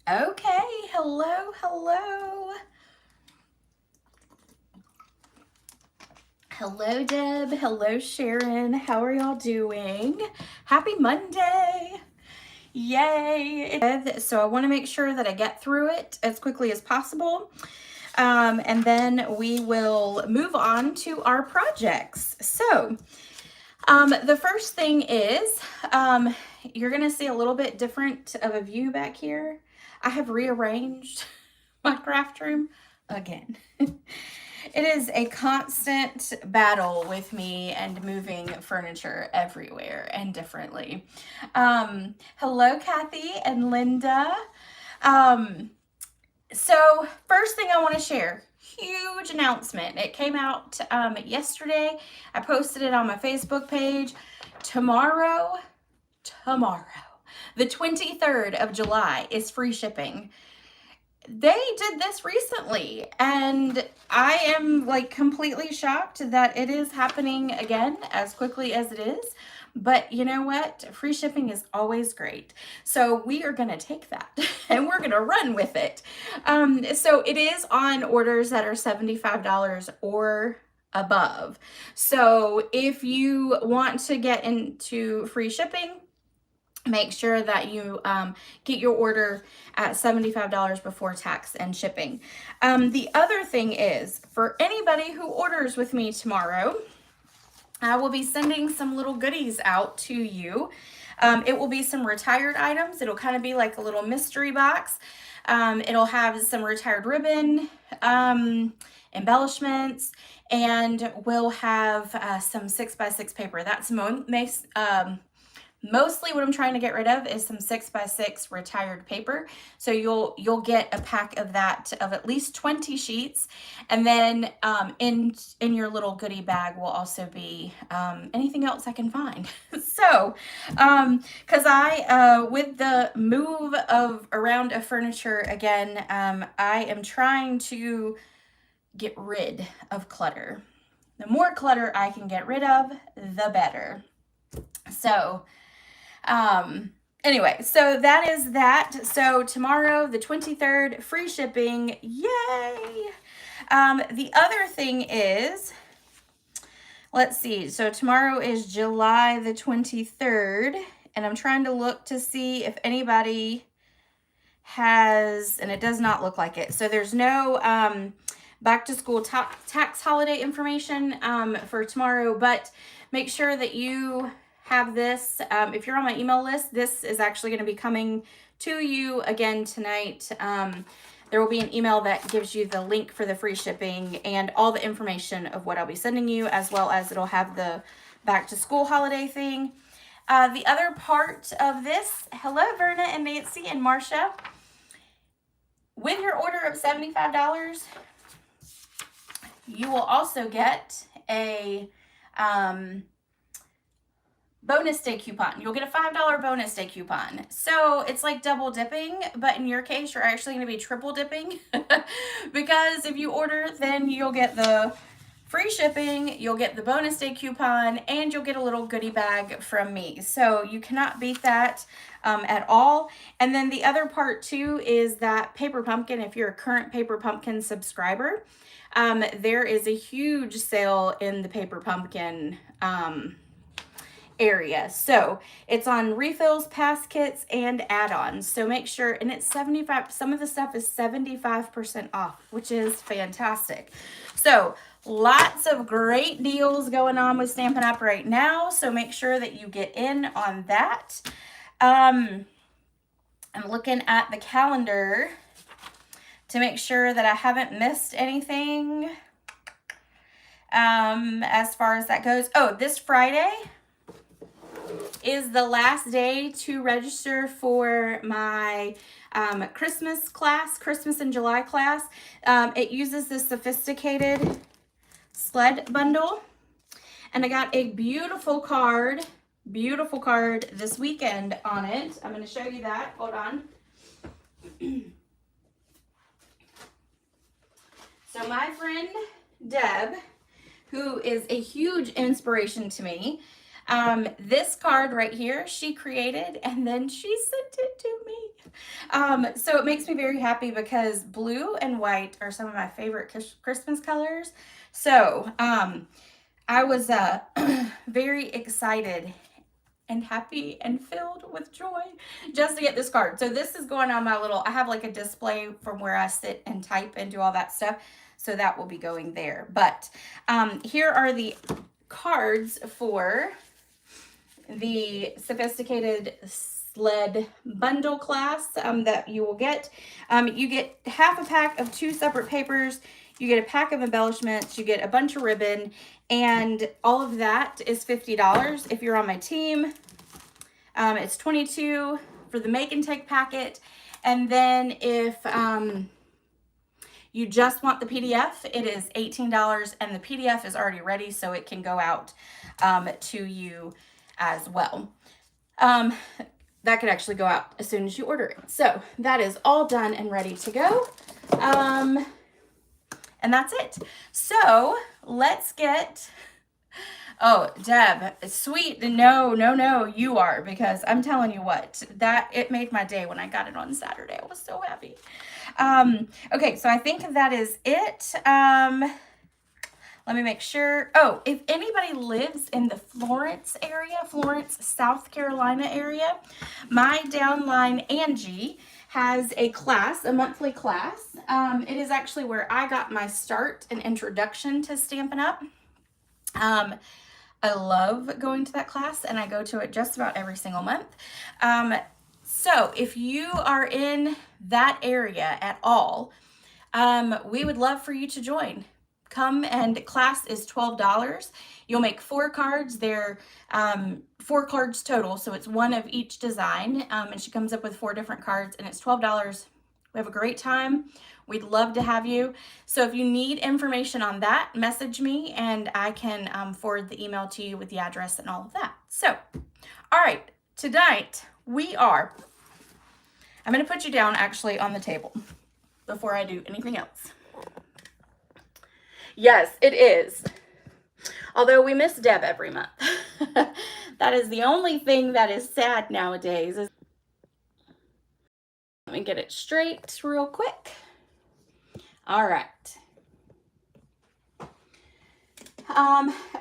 Okay, hello, hello. Hello, Deb. Hello, Sharon. How are y'all doing? Happy Monday. Yay. So I want to make sure that I get through it as quickly as possible. And then we will move on to our projects. So the first thing is you're going to see a little bit different of a view back here. I have rearranged my craft room again. It is a constant battle with me and moving furniture everywhere and differently. Hello, Kathy and Linda. So first thing I want to share, huge announcement. It came out yesterday. I posted it on my Facebook page. Tomorrow, the 23rd of July is free shipping. They did this recently, and I am like completely shocked that it is happening again as quickly as it is. But you know what? Free shipping is always great. So we are going to take that and we're going to run with it. So it is on orders that are $75 or above. So if you want to get into free shipping, make sure that you get your order at $75 before tax and shipping. The other thing is, for anybody who orders with me tomorrow, I will be sending some little goodies out to you. It will be some retired items. It'll kind of be like a little mystery box. It'll have some retired ribbon, embellishments, and we'll have some 6x6 paper. That's mostly what I'm trying to get rid of is some 6x6 retired paper. So you'll get a pack of that of at least 20 sheets. And then in your little goodie bag will also be anything else I can find. So, because with the move around of furniture again, I am trying to get rid of clutter. The more clutter I can get rid of, the better. So, anyway, so that is that. So tomorrow, the 23rd, free shipping. Yay! The other thing is, let's see. So tomorrow is July the 23rd, and I'm trying to look to see if anybody has, and it does not look like it. So there's no back to school tax holiday information for tomorrow, but make sure that you have this. If you're on my email list, this is actually going to be coming to you again tonight. There will be an email that gives you the link for the free shipping and all the information of what I'll be sending you, as well as it'll have the back to school holiday thing. The other part of this, hello Verna and Nancy and Marcia. With your order of $75, you will also get a bonus day coupon. You'll get a $5 bonus day coupon. So it's like double dipping, but in your case, you're actually going to be triple dipping because if you order, then you'll get the free shipping, you'll get the bonus day coupon, and you'll get a little goodie bag from me. So you cannot beat that at all. And then the other part too is that Paper Pumpkin, if you're a current Paper Pumpkin subscriber, there is a huge sale in the Paper Pumpkin area. So it's on refills, pass kits, and add-ons. So make sure, and it's 75, some of the stuff is 75% off, which is fantastic. So lots of great deals going on with Stampin' Up! Right now. So make sure that you get in on that. I'm looking at the calendar to make sure that I haven't missed anything as far as that goes. Oh, this Friday is the last day to register for my Christmas class, Christmas in July class. It uses this sophisticated sled bundle, and I got a beautiful card this weekend on it. I'm going to show you that. Hold on. So my friend Deb, who is a huge inspiration to me, This card right here, she created and then she sent it to me. So it makes me very happy because blue and white are some of my favorite Christmas colors. So I was very excited and happy and filled with joy just to get this card. So this is going on my little, I have like a display from where I sit and type and do all that stuff. So that will be going there. But here are the cards for the Sophisticated Sled Bundle class that you will get. You get half a pack of 2 separate papers. You get a pack of embellishments. You get a bunch of ribbon. And all of that is $50. If you're on my team, it's $22 for the make and take packet. And then if you just want the PDF, it is $18, and the PDF is already ready, so it can go out to you as well. That could actually go out as soon as you order it. So that is all done and ready to go. And that's it. So let's get, oh, Deb, sweet, no, you are, because I'm telling you what, that, it made my day when I got it on Saturday. I was so happy. Okay, so I think that is it. Let me make sure. Oh, if anybody lives in the Florence area, Florence, South Carolina area, my downline Angie has a class, a monthly class. It is actually where I got my start and introduction to Stampin' Up. I love going to that class, and I go to it just about every single month. So if you are in that area at all, we would love for you to join. Come, and class is $12. You'll make 4 cards. They're 4 cards total, so it's 1 of each design. And she comes up with 4 different cards, and it's $12. We have a great time. We'd love to have you. So if you need information on that, message me, and I can forward the email to you with the address and all of that. So, all right, tonight I'm going to put you down actually on the table before I do anything else. Yes, it is. Although we miss Deb every month. That is the only thing that is sad nowadays. Let me get it straight real quick. All right.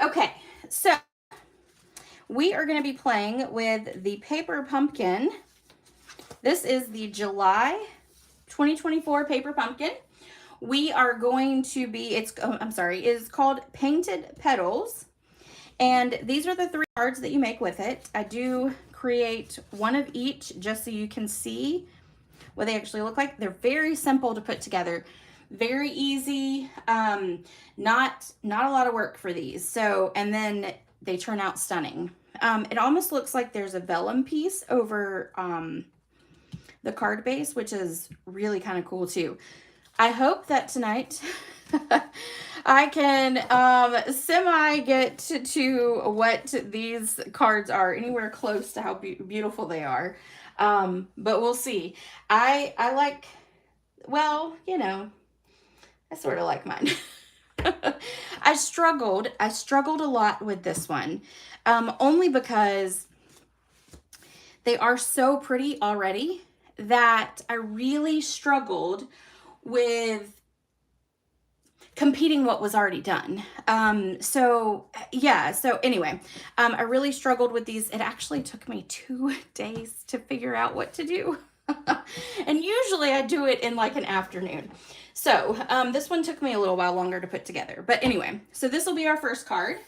Okay, so we are going to be playing with the paper pumpkin. This is the July 2024 paper pumpkin. We are going to be, it is called Painted Petals. And these are the 3 cards that you make with it. I do create 1 of each just so you can see what they actually look like. They're very simple to put together. Very easy. Not a lot of work for these. So, and then they turn out stunning. It almost looks like there's a vellum piece over the card base, which is really kind of cool too. I hope that tonight I can semi get to what these cards are, anywhere close to how beautiful they are. But we'll see. I like, well, you know, I sort of like mine. I struggled a lot with this one, only because they are so pretty already that I really struggled with competing what was already done. So anyway, I really struggled with these. It actually took me 2 days to figure out what to do. And usually I do it in like an afternoon. So this one took me a little while longer to put together. But anyway, so this will be our first card.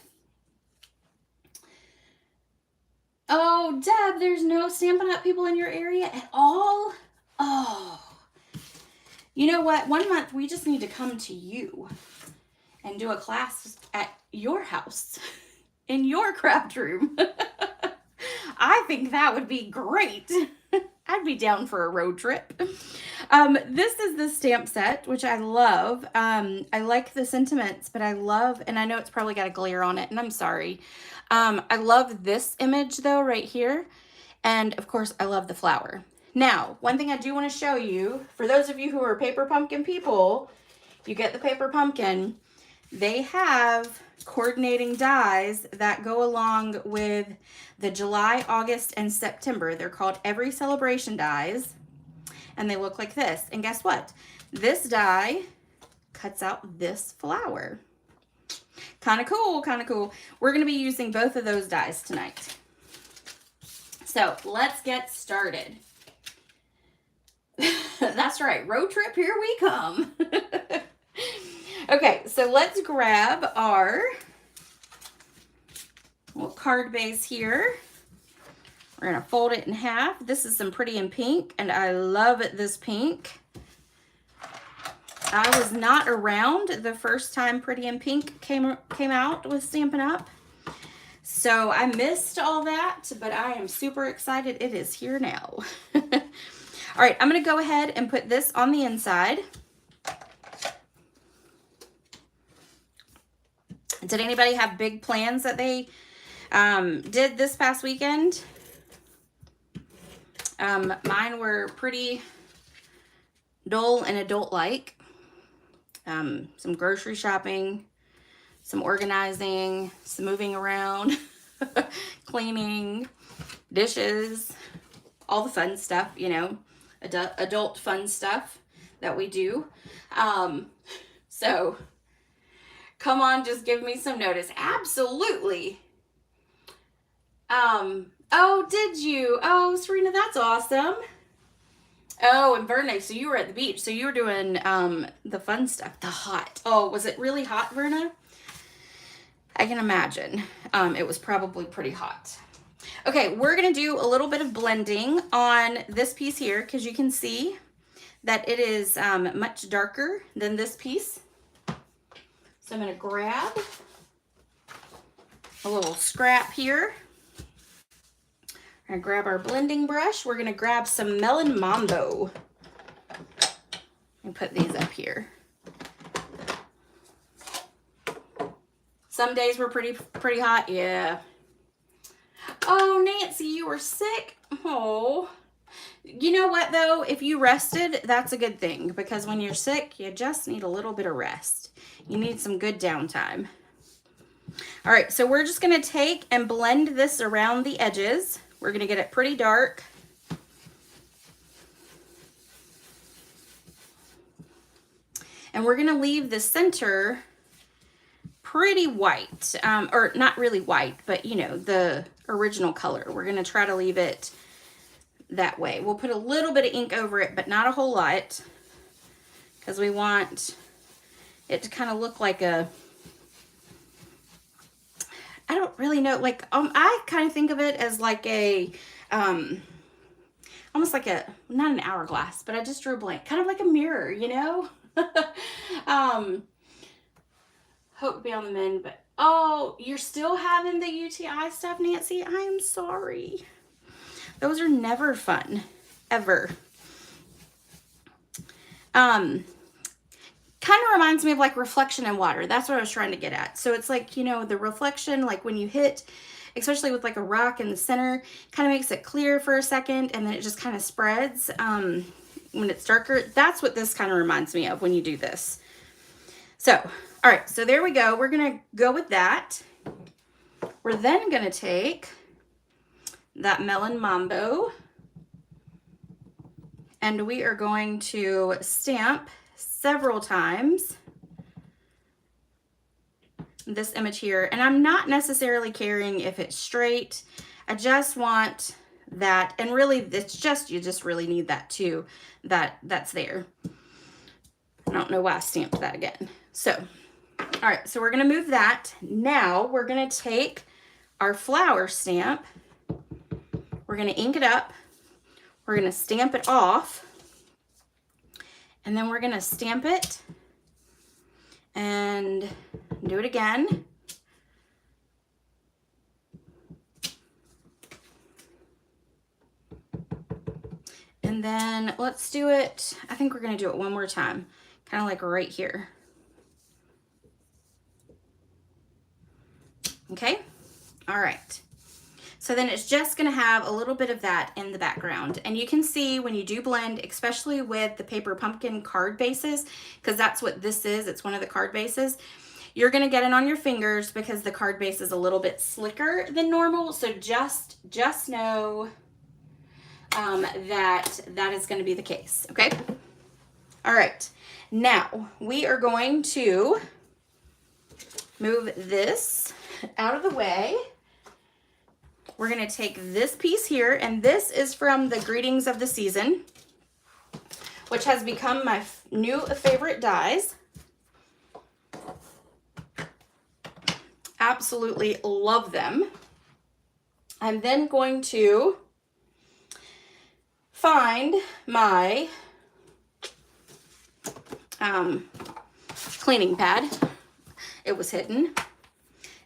Oh, Deb, there's no Stampin' Up people in your area at all? Oh. You know what? One month we just need to come to you and do a class at your house in your craft room. I think that would be great. I'd be down for a road trip. This is the stamp set, which I love. I like the sentiments, but I love, and I know it's probably got a glare on it, and I'm sorry. I love this image though right here. And of course I love the flower. Now, one thing I do want to show you, for those of you who are paper pumpkin people, you get the paper pumpkin. they have coordinating dies that go along with the July, August, and September. They're called Every Celebration dies, and they look like this. And guess what? This die cuts out this flower. Kind of cool, kind of cool. We're going to be using both of those dies tonight. So let's get started. That's right, road trip, here we come. Okay, so let's grab our little card base here. We're going to fold it in half. This is some Pretty in Pink, and I love this pink. I was not around the first time Pretty in Pink came out with Stampin' Up! So I missed all that, but I am super excited. It is here now. All right, I'm going to go ahead and put this on the inside. Did anybody have big plans that they did this past weekend? Mine were pretty dull and adult-like. Some grocery shopping, some organizing, some moving around, cleaning, dishes, all the fun stuff, you know, adult fun stuff that we do. So come on, just give me some notice. Absolutely. Oh, did you? Oh, Serena, that's awesome. Oh, and Verna, so you were at the beach. So you were doing the fun stuff, the hot. Oh, was it really hot, Verna? I can imagine. It was probably pretty hot. Okay, we're going to do a little bit of blending on this piece here because you can see that it is much darker than this piece. So I'm going to grab a little scrap here. We're going to grab our blending brush. We're going to grab some Melon Mambo and put these up here. Some days were pretty hot. Yeah. Oh, Nancy, you were sick. Oh. You know what, though? If you rested, that's a good thing, because when you're sick, you just need a little bit of rest. You need some good downtime. All right, so we're just going to take and blend this around the edges. We're going to get it pretty dark. And we're going to leave the center pretty white, or not really white, but you know, the original color. We're going to try to leave it that way. We'll put a little bit of ink over it, but not a whole lot, because we want it to kind of look like a, I don't really know, like, I kind of think of it as like a, almost like a, not an hourglass, but I just drew a blank, kind of like a mirror, you know? Hope to be on the mend, but, oh, you're still having the UTI stuff, Nancy? I am sorry. Those are never fun, ever. Kind of reminds me of like reflection in water. That's what I was trying to get at. So it's like, you know, the reflection, like when you hit, especially with like a rock in the center, kind of makes it clear for a second, and then it just kind of spreads when it's darker. That's what this kind of reminds me of when you do this. So, all right, so there we go. We're going to go with that. We're then going to take that Melon Mambo, and we are going to stamp several times this image here. And I'm not necessarily caring if it's straight. I just want that, and really it's just, you just really need that too, that's there. I don't know why I stamped that again. So, all right, so we're gonna move that. Now we're gonna take our flower stamp, we're gonna ink it up, we're gonna stamp it off, and then we're gonna stamp it and do it again. And then let's do it, I think we're gonna do it one more time, kind of like right here. Okay, all right. So then it's just gonna have a little bit of that in the background. And you can see when you do blend, especially with the paper pumpkin card bases, because that's what this is, it's one of the card bases, You're gonna get it on your fingers because the card base is a little bit slicker than normal. So just know that is gonna be the case, okay? All right, now we are going to move this out of the way. We're gonna take this piece here, and this is from the Greetings of the Season, which has become my new favorite dies. Absolutely love them. I'm then going to find my cleaning pad. It was hidden.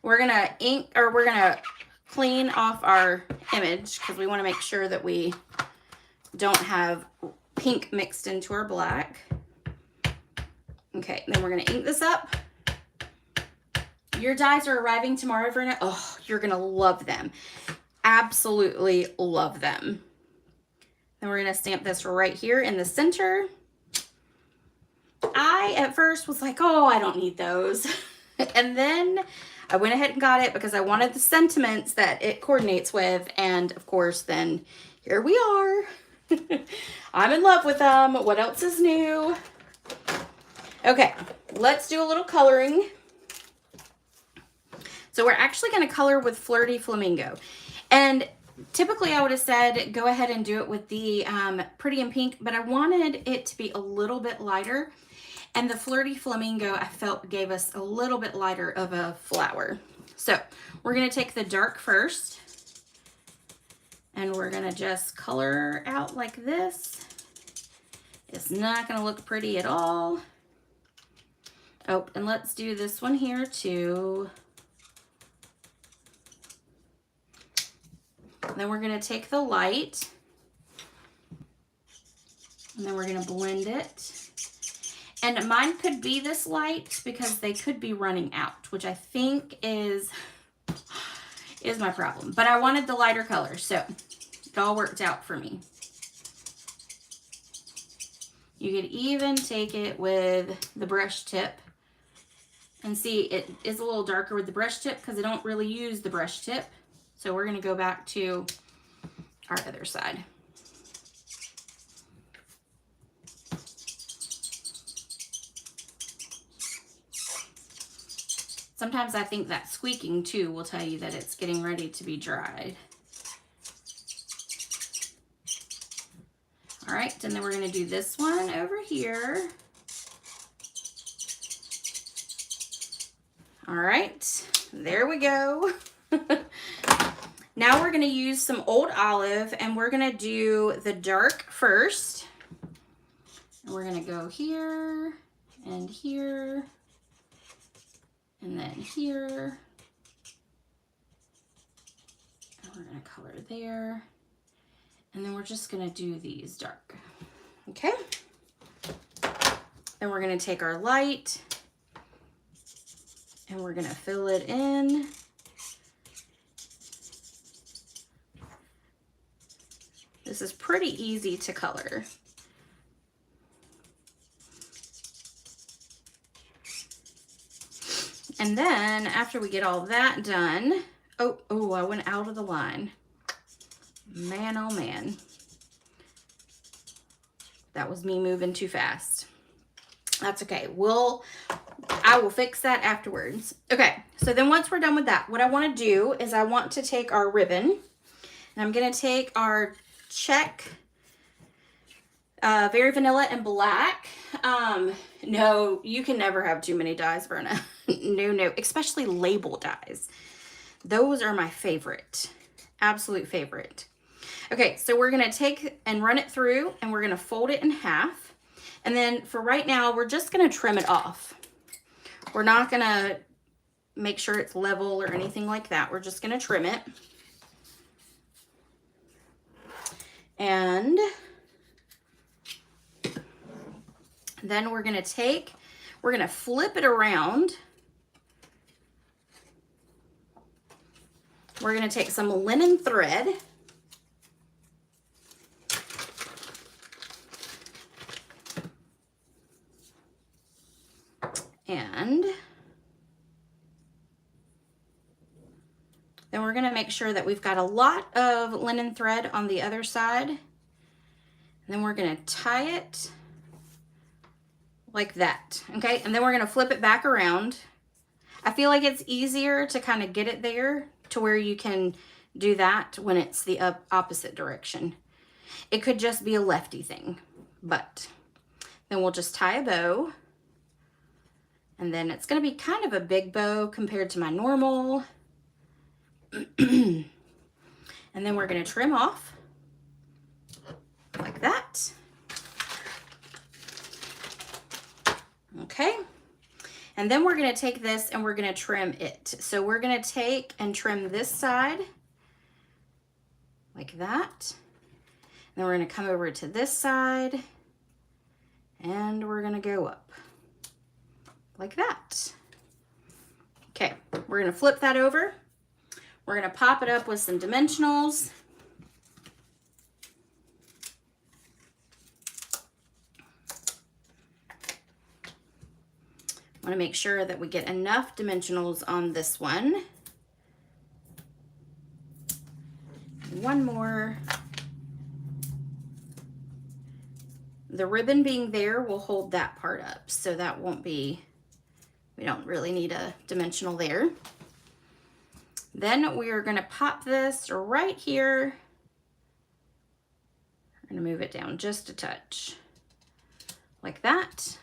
We're gonna clean off our image because we want to make sure that we don't have pink mixed into our black. Okay, then we're gonna ink this up. Your dies are arriving tomorrow, Verna. Oh, you're gonna love them. Absolutely love them. Then we're gonna stamp this right here in the center. I, at first, was like, oh, I don't need those. And then I went ahead and got it because I wanted the sentiments that it coordinates with. And, of course, then here we are. I'm in love with them. What else is new? Okay, let's do a little coloring. So we're actually going to color with Flirty Flamingo. And typically I would have said go ahead and do it with the Pretty in Pink, but I wanted it to be a little bit lighter. And the Flirty Flamingo, I felt, gave us a little bit lighter of a flower. So we're going to take the dark first. And we're going to just color out like this. It's not going to look pretty at all. Oh, and let's do this one here too. Then we're going to take the light. And then we're going to blend it. And mine could be this light because they could be running out, which I think is my problem. But I wanted the lighter color, so it all worked out for me. You could even take it with the brush tip. And see, it is a little darker with the brush tip because I don't really use the brush tip. So we're going to go back to our other side. Sometimes I think that squeaking too will tell you that it's getting ready to be dried. All right, and then we're going to do this one over here. All right, there we go. Now we're going to use some Old Olive, and we're going to do the dark first. And we're going to go here and here. And then here, and we're going to color there, and then we're just going to do these dark, okay? Then we're going to take our light, and we're going to fill it in. This is pretty easy to color. And then after we get all that done, oh, I went out of the line. Man, oh man. That was me moving too fast. That's okay. I will fix that afterwards. Okay, so then once we're done with that, what I want to do is I want to take our ribbon, and I'm going to take our check, Very Vanilla and Black. No, you can never have too many dies, Verna. No, especially label dies. Those are my favorite, absolute favorite. Okay, so we're gonna take and run it through, and we're gonna fold it in half. And then for right now, we're just gonna trim it off. We're not gonna make sure it's level or anything like that. We're just gonna trim it. And then we're gonna flip it around. We're gonna take some linen thread. And Then we're gonna make sure that we've got a lot of linen thread on the other side. And then we're gonna tie it like that, okay? And then we're gonna flip it back around. I feel like it's easier to kind of get it there to where you can do that when it's the opposite direction. It could just be a lefty thing, but then we'll just tie a bow. And then it's gonna be kind of a big bow compared to my normal. And then we're gonna trim off like that. Okay. And then we're gonna take this and we're gonna trim it. So we're gonna take and trim this side like that. Then we're gonna come over to this side and we're gonna go up like that. Okay, we're gonna flip that over. We're gonna pop it up with some dimensionals. I wanna make sure that we get enough dimensionals on this one. One more. The ribbon being there will hold that part up, so that won't be, we don't really need a dimensional there. Then we are gonna pop this right here. We're gonna move it down just a touch, like that.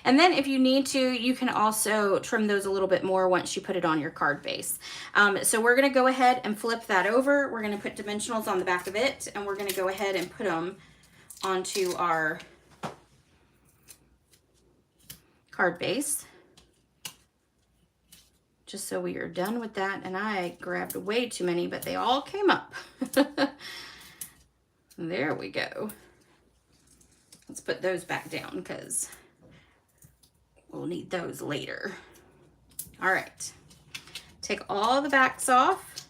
And then if you need to, you can also trim those a little bit more once you put it on your card base. So we're gonna go ahead and flip that over. We're gonna put dimensionals on the back of it, and we're gonna go ahead and put them onto our card base. Just so we are done with that. And I grabbed way too many, but they all came up. There we go. Let's put those back down because we'll need those later. All right, take all the backs off.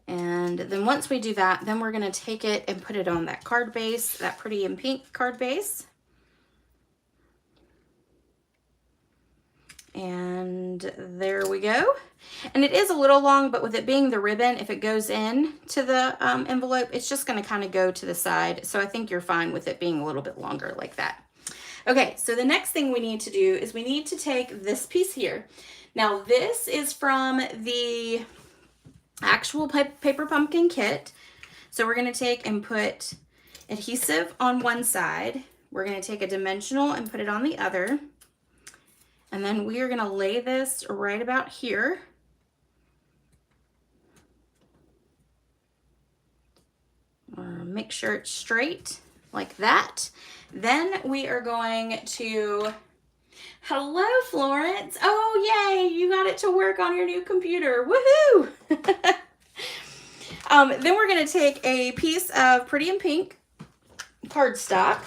And then once we do that, then we're gonna take it and put it on that card base, that pretty in pink card base. And there we go. And it is a little long, but with it being the ribbon, if it goes in to the envelope, it's just gonna kind of go to the side. So I think you're fine with it being a little bit longer like that. Okay, so the next thing we need to do is we need to take this piece here. Now this is from the actual paper pumpkin kit. So we're gonna take and put adhesive on one side. We're gonna take a dimensional and put it on the other. And then we are gonna lay this right about here. Make sure it's straight like that. Then we are going to, hello Florence. Oh yay, you got it to work on your new computer, woohoo! Then we're gonna take a piece of Pretty in Pink cardstock.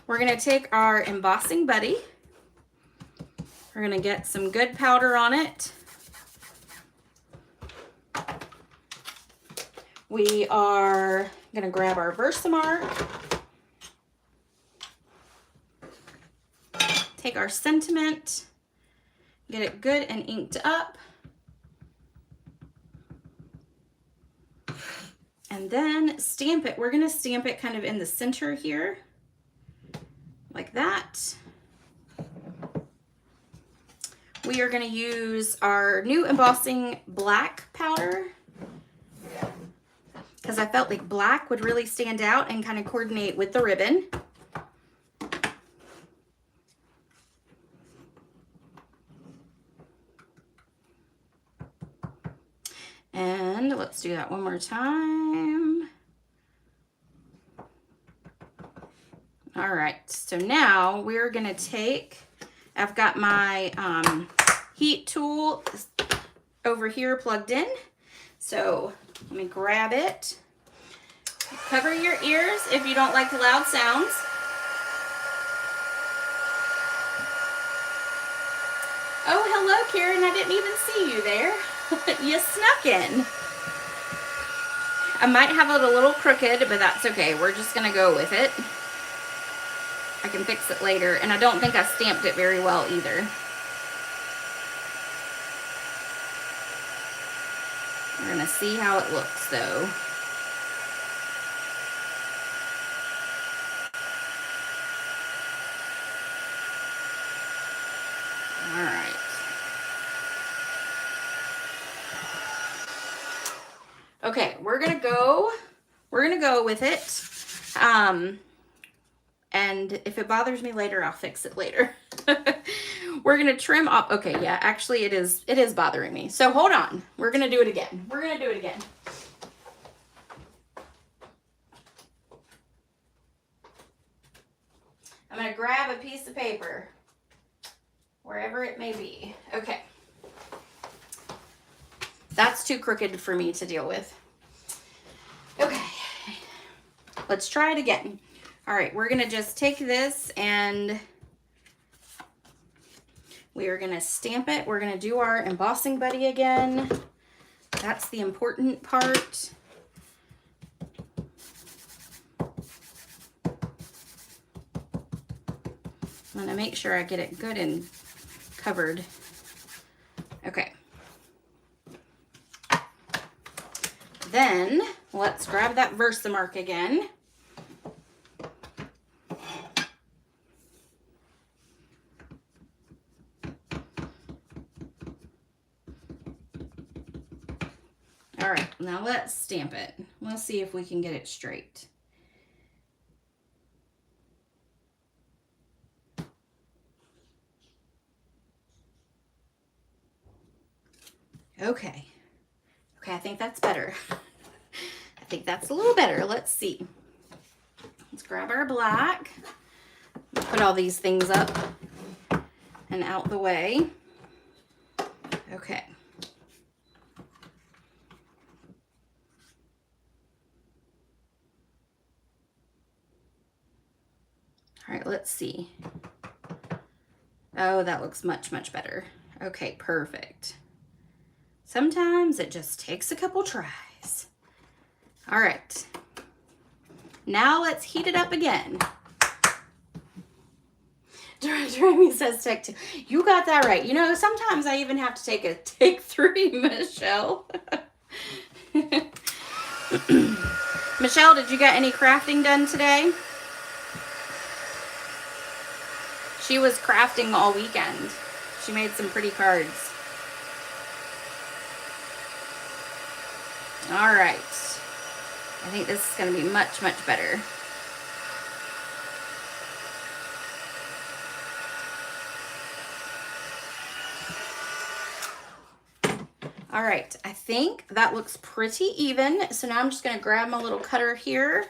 We're gonna take our embossing buddy. We're gonna get some good powder on it. We are gonna grab our Versamark. Take our sentiment, get it good and inked up. And then stamp it. We're gonna stamp it kind of in the center here, like that. We are gonna use our new embossing black powder because I felt like black would really stand out and kind of coordinate with the ribbon. And let's do that one more time. All right, so now we're gonna take, I've got my heat tool over here plugged in. So let me grab it. Cover your ears if you don't like the loud sounds. Oh, hello, Karen. I didn't even see you there. You snuck in. I might have it a little crooked, but that's okay. We're just gonna go with it. I can fix it later. And I don't think I stamped it very well either. We're gonna see how it looks though. All right. Okay, we're gonna go with it. And if it bothers me later, I'll fix it later. We're gonna trim up. Okay, yeah, actually it is bothering me. So hold on. We're gonna do it again. We're gonna do it again. I'm gonna grab a piece of paper, wherever it may be. Okay. That's too crooked for me to deal with. Okay. Let's try it again. All right, we're gonna just take this and we are gonna stamp it. We're gonna do our embossing buddy again. That's the important part. I'm gonna make sure I get it good and covered. Okay. Then let's grab that Versamark again. All right, now let's stamp it. Let's see if we can get it straight. Okay. Okay, I think that's better. I think that's a little better. Let's see. Let's grab our black. Put all these things up and out the way. Okay. All right, let's see. Oh, that looks much, much better. Okay, perfect. Sometimes it just takes a couple tries. All right. Now let's heat it up again. Jeremy says take two. You got that right. You know, sometimes I even have to take a take 3, Michelle. Michelle, did you get any crafting done today? She was crafting all weekend. She made some pretty cards. All right. I think this is going to be much, much better. All right, I think that looks pretty even. So now I'm just going to grab my little cutter here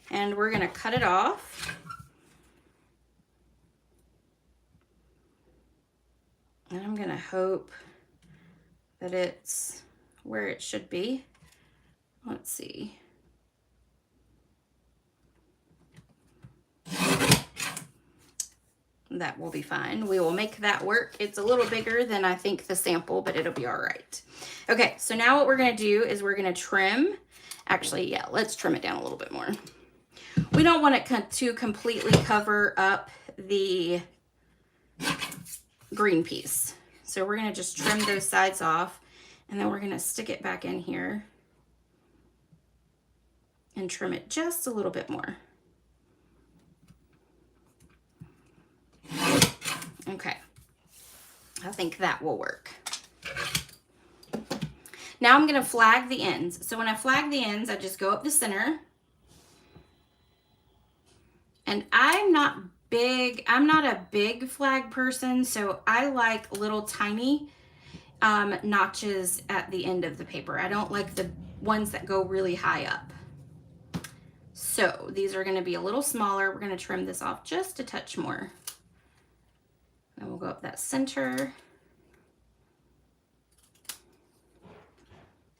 and we're going to cut it off. And I'm going to hope that it's where it should be. Let's see. That will be fine. We will make that work. It's a little bigger than I think the sample, but it'll be all right. Okay, so now what we're gonna do is we're gonna trim. Actually, yeah, let's trim it down a little bit more. We don't want it to completely cover up the green piece. So we're gonna just trim those sides off and then we're gonna stick it back in here and trim it just a little bit more. Okay, I think that will work. Now I'm gonna flag the ends. So when I flag the ends, I just go up the center. And I'm not a big flag person, so I like little tiny notches at the end of the paper. I don't like the ones that go really high up. So these are gonna be a little smaller. We're gonna trim this off just a touch more. And we'll go up that center.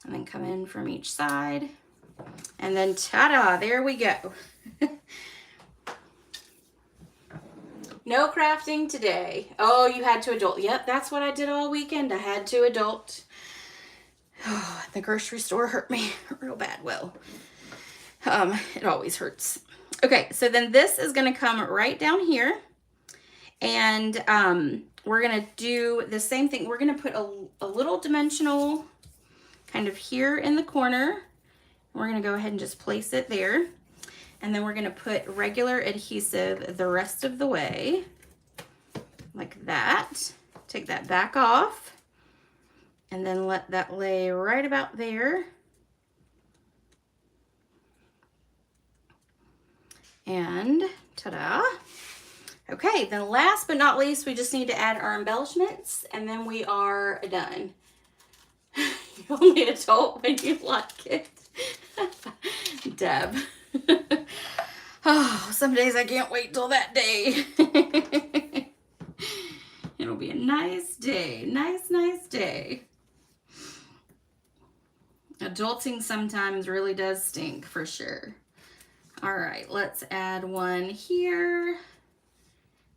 And then come in from each side. And then ta-da, there we go. No crafting today. Oh, you had to adult. Yep, that's what I did all weekend. I had to adult. Oh, the grocery store hurt me real bad. Well, it always hurts. Okay, so then this is gonna come right down here, and we're gonna do the same thing. We're gonna put a little dimensional kind of here in the corner. We're gonna go ahead and just place it there. And then we're gonna put regular adhesive the rest of the way, like that. Take that back off, and then let that lay right about there. And ta-da. Okay, then last but not least, we just need to add our embellishments, and then we are done. You're only adult when you like it. Deb. Oh, some days I can't wait till that day. It'll be a nice day. Nice day. Adulting sometimes really does stink, for sure. All right, let's add one here.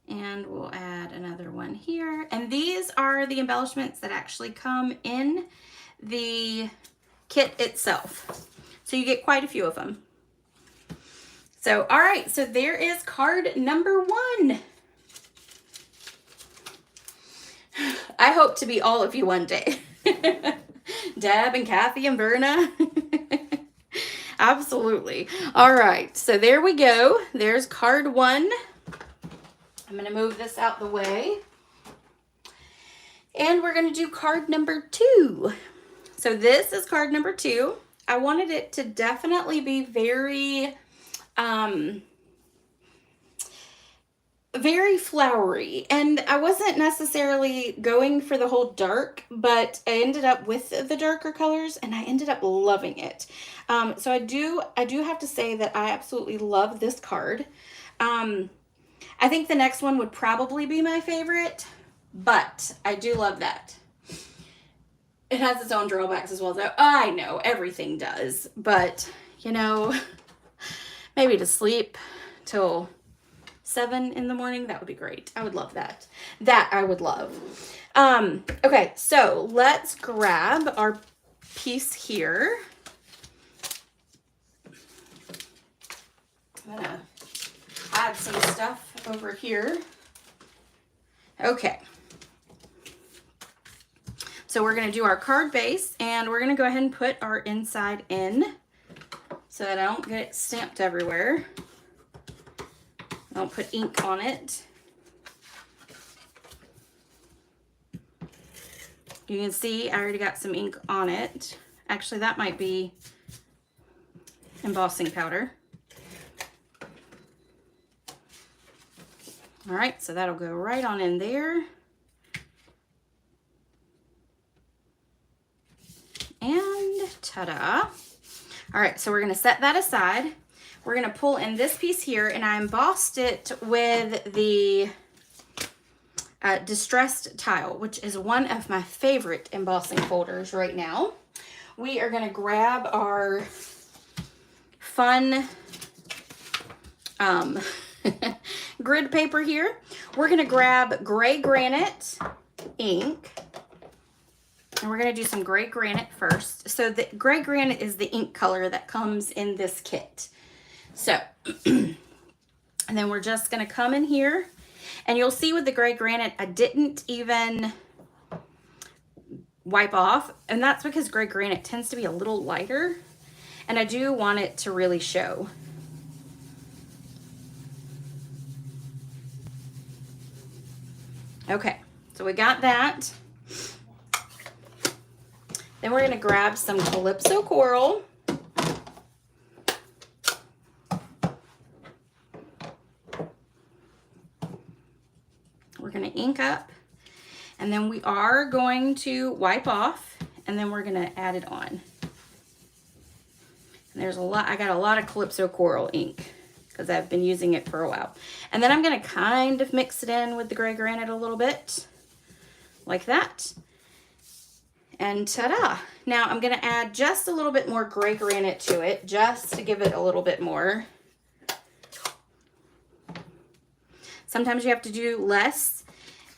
And we'll add another one here. And these are the embellishments that actually come in the kit itself. So you get quite a few of them. So, all right, so there is card number 1. I hope to be all of you one day. Deb and Kathy and Verna. Absolutely. All right, so there we go. There's card 1. I'm going to move this out the way. And we're going to do card number 2. So this is card number 2. I wanted it to definitely be very flowery, and I wasn't necessarily going for the whole dark, but I ended up with the darker colors, and I ended up loving it. So I do have to say that I absolutely love this card. I think the next one would probably be my favorite, but I do love that. It has its own drawbacks as well, though. I know everything does, but you know, maybe to sleep till 7 in the morning, that would be great. I would love that. That I would love. Okay, so let's grab our piece here. I'm gonna add some stuff over here. Okay. So we're gonna do our card base, and we're gonna go ahead and put our inside in so that I don't get it stamped everywhere. I'll put ink on it. You can see I already got some ink on it. Actually, that might be embossing powder. All right, so that'll go right on in there. And ta-da. All right, so we're gonna set that aside. We're gonna pull in this piece here, and I embossed it with the distressed tile, which is one of my favorite embossing folders right now. We are gonna grab our fun grid paper here. We're gonna grab gray granite ink, and we're gonna do some gray granite first. So the gray granite is the ink color that comes in this kit. So, and then we're just gonna come in here, and you'll see with the gray granite, I didn't even wipe off, and that's because gray granite tends to be a little lighter, and I do want it to really show. Okay, so we got that. Then we're gonna grab some Calypso Coral. We're gonna ink up, and then we are going to wipe off, and then we're gonna add it on. And there's a lot, I got a lot of Calypso Coral ink because I've been using it for a while. And then I'm gonna kind of mix it in with the gray granite a little bit, like that. And ta-da! Now I'm gonna add just a little bit more gray granite to it, just to give it a little bit more. Sometimes you have to do less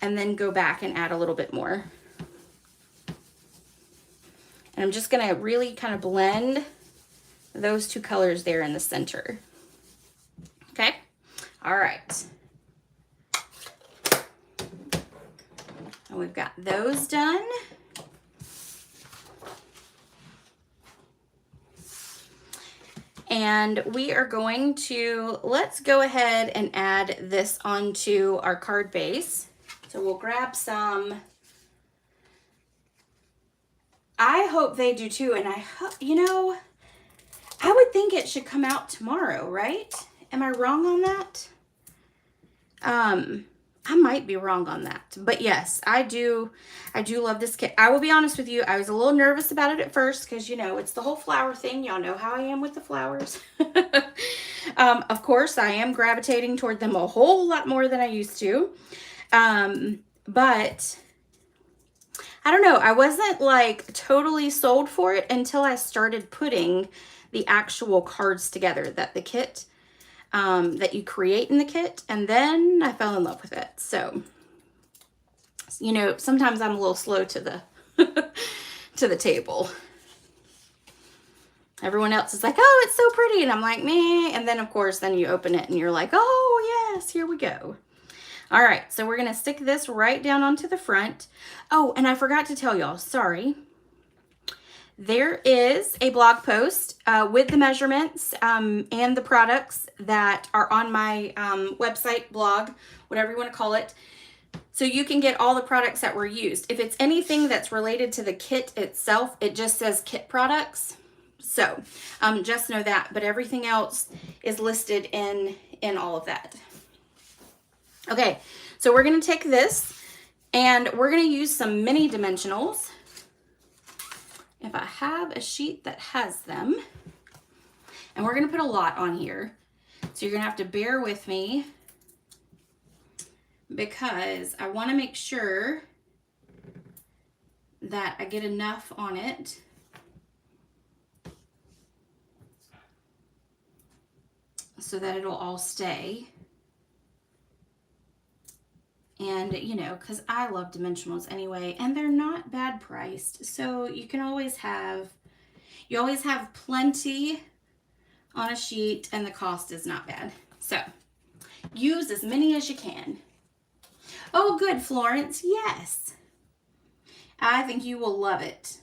and then go back and add a little bit more. And I'm just gonna really kind of blend those two colors there in the center. All right. And we've got those done. And we are going to, let's go ahead and add this onto our card base. So we'll grab some. I hope they do too. And I hope, you know, I would think it should come out tomorrow, right? Am I wrong on that? I might be wrong on that, but yes, I do love this kit. I will be honest with you, I was a little nervous about it at first because, you know, it's the whole flower thing. Y'all know how I am with the flowers. Of course, I am gravitating toward them a whole lot more than I used to. But I don't know. I wasn't like totally sold for it until I started putting the actual cards together that the kit that you create in the kit, and then I fell in love with it. So, you know, sometimes I'm a little slow to the to the table. Everyone else is like, oh, it's so pretty, and I'm like, meh. And then of course, then you open it and you're like, oh yes, here we go. All right, so we're gonna stick this right down onto the front. Oh, and I forgot to tell y'all, sorry. There is a blog post with the measurements and the products that are on my website, blog, whatever you want to call it. So you can get all the products that were used. If it's anything that's related to the kit itself, it just says kit products. So just know that, but everything else is listed in all of that. Okay, so we're going to take this and we're going to use some mini dimensionals. If I have a sheet that has them, and we're going to put a lot on here. So you're going to have to bear with me because I want to make sure that I get enough on it so that it'll all stay. And, you know, because I love dimensionals anyway, and they're not bad priced. So you can always have, you always have plenty on a sheet, and the cost is not bad. So use as many as you can. Oh, good, Florence. Yes. I think you will love it.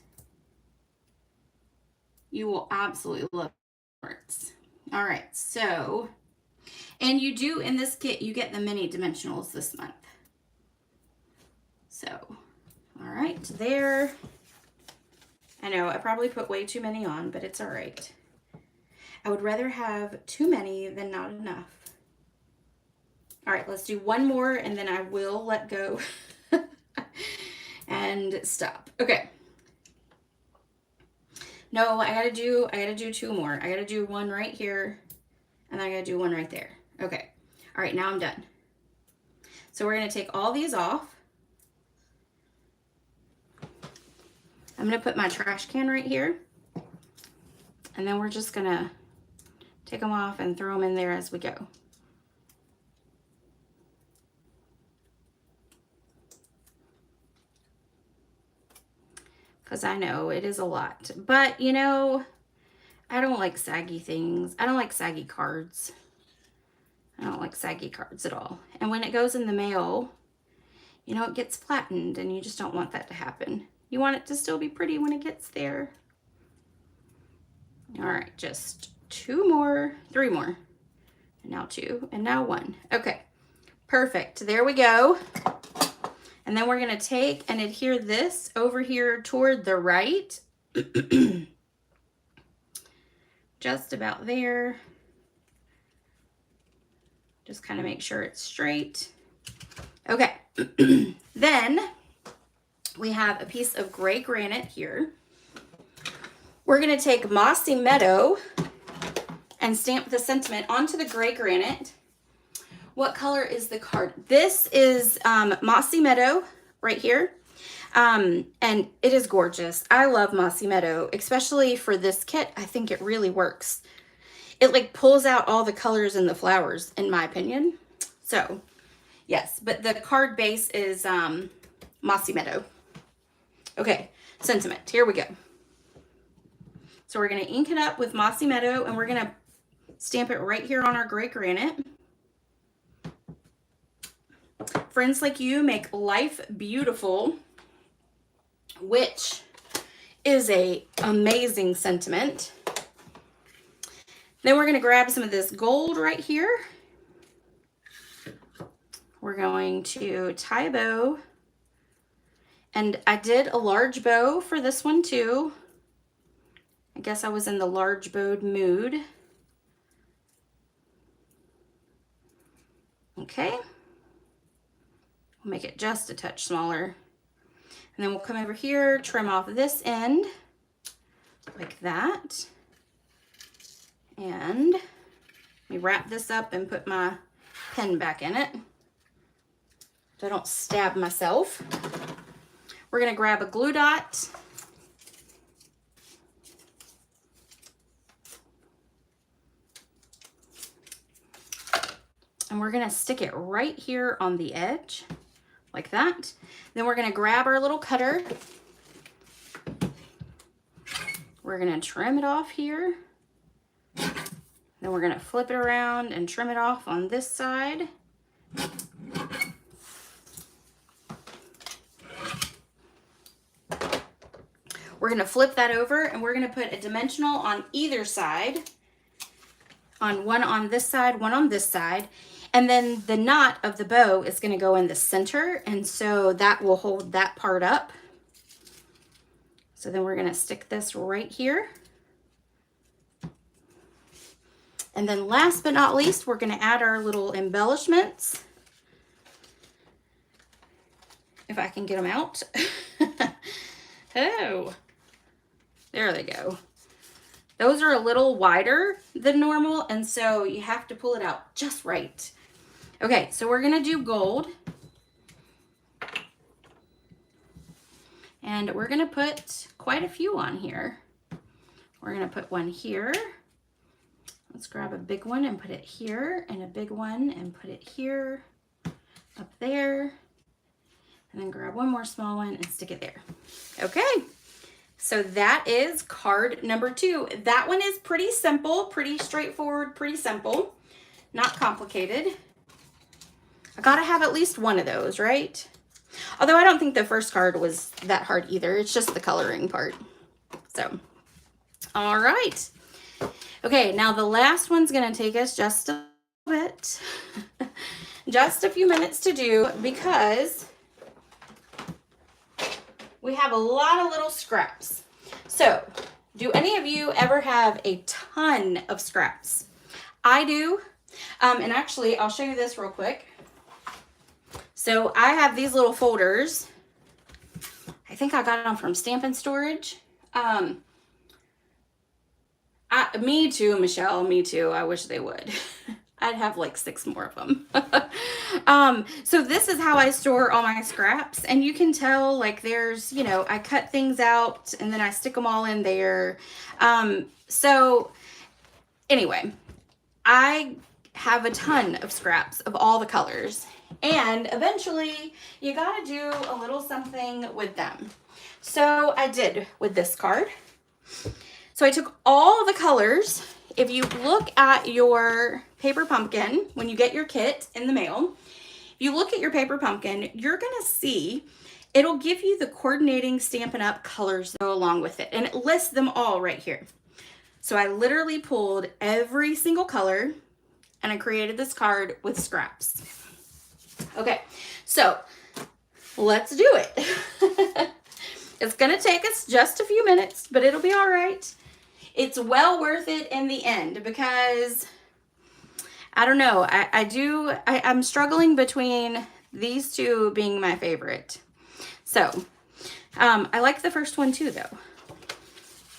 You will absolutely love it, Florence. All right, so, and you do, in this kit, you get the mini dimensionals this month. So, all right, there. I know I probably put way too many on, but it's all right. I would rather have too many than not enough. All right, let's do one more and then I will let go and stop. Okay. No, I gotta do two more. I gotta do one right here and then I gotta do one right there. Okay. All right, now I'm done. So we're gonna take all these off. I'm going to put my trash can right here, and then we're just going to take them off and throw them in there as we go. Because I know it is a lot, but you know, I don't like saggy things. I don't like saggy cards. I don't like saggy cards at all. And when it goes in the mail, you know, it gets flattened, and you just don't want that to happen. You want it to still be pretty when it gets there. All right, just three more, and now two, and now one. Okay, perfect. There we go. And then we're gonna take and adhere this over here toward the right. Just about there. Just kind of make sure it's straight. Okay, then we have a piece of gray granite here. We're going to take Mossy Meadow and stamp the sentiment onto the gray granite. What color is the card? This is Mossy Meadow right here. And it is gorgeous. I love Mossy Meadow, especially for this kit. I think it really works. It like pulls out all the colors in the flowers, in my opinion. So yes, but the card base is Mossy Meadow. Okay, sentiment, here we go. So we're gonna ink it up with Mossy Meadow and we're gonna stamp it right here on our gray granite. Friends like you make life beautiful, which is a amazing sentiment. Then we're going to grab some of this gold right here. We're going to tie a bow. And I did a large bow for this one too. I guess I was in the large bowed mood. Okay. We'll make it just a touch smaller. And then we'll come over here, trim off this end like that. And let me wrap this up and put my pen back in it so I don't stab myself. We're going to grab a glue dot. And we're going to stick it right here on the edge like that. Then we're going to grab our little cutter. We're going to trim it off here. Then we're going to flip it around and trim it off on this side. We're going to flip that over and we're going to put a dimensional on either side. One on this side, one on this side. And then the knot of the bow is going to go in the center, and so that will hold that part up. So then we're going to stick this right here. And then last but not least, we're going to add our little embellishments. If I can get them out. Oh, there they go. Those are a little wider than normal, and so you have to pull it out just right. Okay, so we're going to do gold. And we're going to put quite a few on here. We're going to put one here. Let's grab a big one and put it here, and a big one and put it here, up there, and then grab one more small one and stick it there. Okay, so that is card number 2. That one is pretty simple, pretty straightforward, pretty simple, not complicated. I gotta have at least one of those, right? Although I don't think the first card was that hard either. It's just the coloring part. So, all right. Okay, now the last one's gonna take us just a little bit, just a few minutes to do, because we have a lot of little scraps. So, do any of you ever have a ton of scraps? I do. And actually, I'll show you this real quick. So I have these little folders. I think I got them from Stampin' Storage. Me too, Michelle, me too. I wish they would. I'd have like 6 more of them. So this is how I store all my scraps. And you can tell, like, there's, you know, I cut things out and then I stick them all in there. So anyway, I have a ton of scraps of all the colors. And eventually you got to do a little something with them. So I did with this card. So I took all the colors. If you look at your paper pumpkin, when you get your kit in the mail, if you look at your paper pumpkin, you're going to see it'll give you the coordinating Stampin' Up! Colors that go along with it. And it lists them all right here. So I literally pulled every single color and I created this card with scraps. Okay, so let's do it. It's going to take us just a few minutes, but it'll be all right. It's well worth it in the end because, I don't know, I'm struggling between these two being my favorite. So, I like the first one too, though.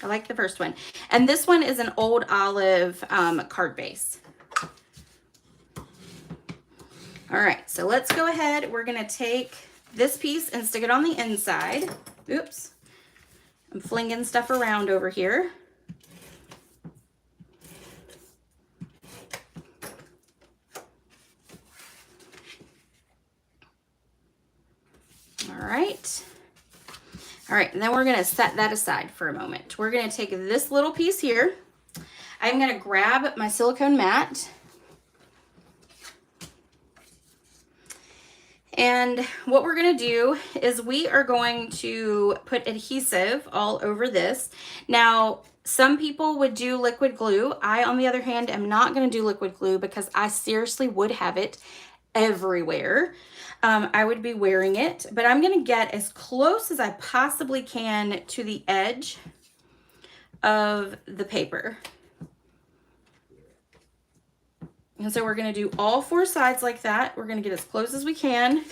I like the first one. And this one is an old olive card base. All right, so let's go ahead. We're going to take this piece and stick it on the inside. Oops. I'm flinging stuff around over here. All right. All right, and then we're going to set that aside for a moment. We're going to take this little piece here. I'm going to grab my silicone mat. And what we're gonna do is we are going to put adhesive all over this. Now, some people would do liquid glue. I, on the other hand, am not gonna do liquid glue because I seriously would have it everywhere. I would be wearing it, but I'm gonna get as close as I possibly can to the edge of the paper. And so we're gonna do all 4 sides like that. We're gonna get as close as we can.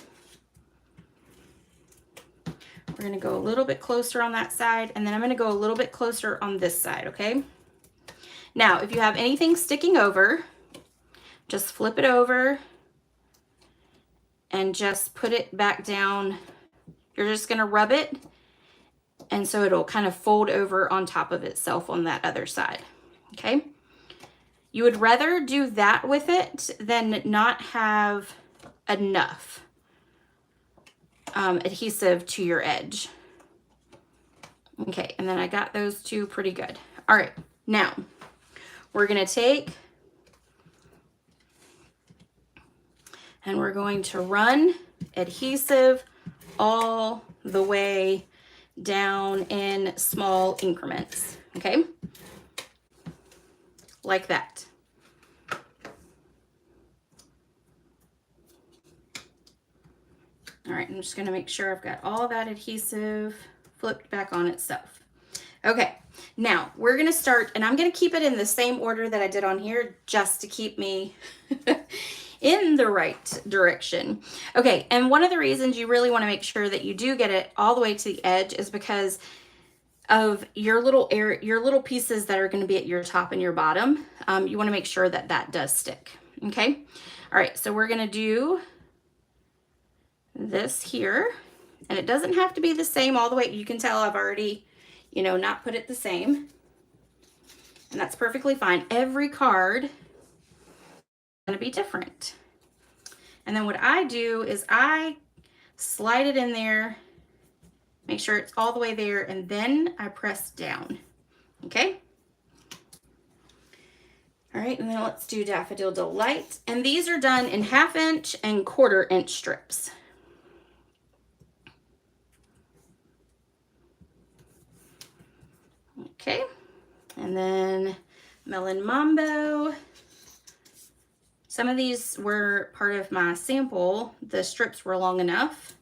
We're gonna go a little bit closer on that side, and then I'm gonna go a little bit closer on this side, okay? Now, if you have anything sticking over, just flip it over and just put it back down. You're just gonna rub it, and so it'll kind of fold over on top of itself on that other side, okay? You would rather do that with it than not have enough adhesive to your edge. Okay, and then I got those 2 pretty good. All right, now we're gonna take and we're going to run adhesive all the way down in small increments, okay? Like that. All right, I'm just gonna make sure I've got all that adhesive flipped back on itself. Okay, now we're gonna start, and I'm gonna keep it in the same order that I did on here just to keep me in the right direction. Okay, and one of the reasons you really wanna make sure that you do get it all the way to the edge is because of your little pieces that are gonna be at your top and your bottom. You wanna make sure that that does stick, okay? All right, so we're gonna do this here, and it doesn't have to be the same all the way. You can tell I've already, you know, not put it the same, and that's perfectly fine. Every card is going to be different. And then what I do is I slide it in there, make sure it's all the way there, and then I press down, okay? All right, and then let's do Daffodil Delight. And these are done in 1/2 inch and 1/4 inch strips. Okay, and then Melon Mambo. Some of these were part of my sample. The strips were long enough.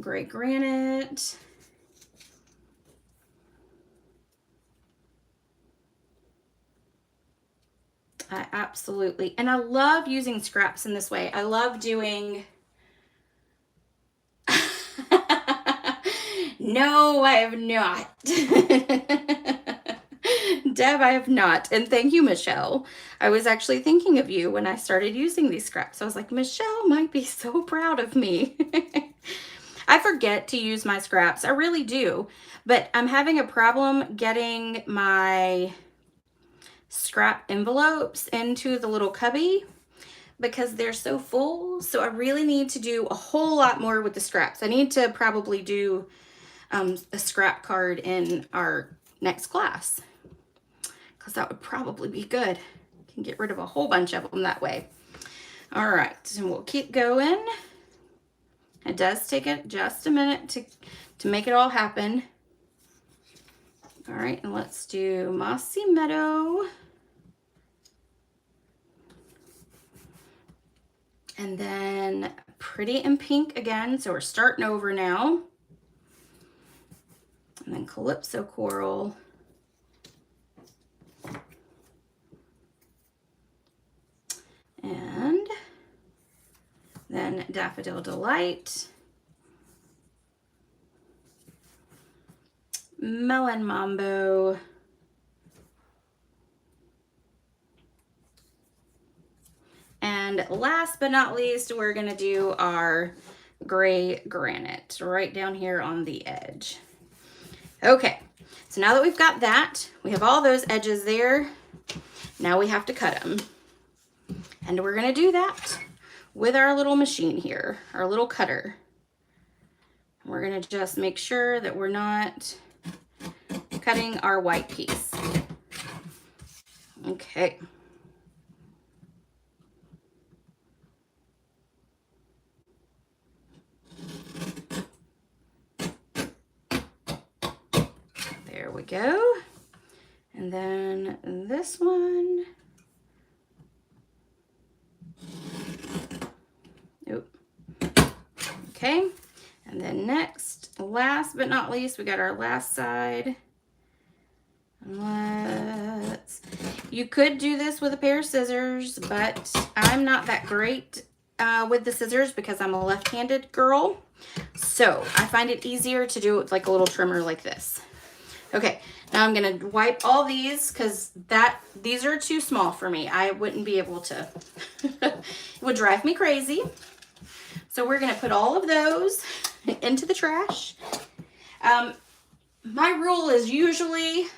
Gray Granite. I absolutely, and I love using scraps in this way. I love doing, no, I have not. Deb, I have not. And thank you, Michelle. I was actually thinking of you when I started using these scraps. I was like, Michelle might be so proud of me. I forget to use my scraps. I really do. But I'm having a problem getting my scrap envelopes into the little cubby because they're so full. So I really need to do a whole lot more with the scraps. I need to probably do a scrap card in our next class, because that would probably be good. Can get rid of a whole bunch of them that way. All right, and we'll keep going. It does take it just a minute to make it all happen. All right, and let's do Mossy Meadow. And then Pretty in Pink again, so we're starting over now. And then Calypso Coral. And then Daffodil Delight. Melon Mambo. And last but not least, we're gonna do our Gray Granite right down here on the edge. Okay, so now that we've got that, we have all those edges there. Now we have to cut them. And we're gonna do that with our little machine here, our little cutter. We're gonna just make sure that we're not cutting our white piece. Okay. There we go. And then this one. Oop. Okay. And then next, last but not least, we got our last side. You could do this with a pair of scissors, but I'm not that great with the scissors because I'm a left-handed girl. So I find it easier to do it like a little trimmer like this. Okay, now I'm gonna wipe all these because these are too small for me. I wouldn't be able to, it would drive me crazy. So we're gonna put all of those into the trash. My rule is usually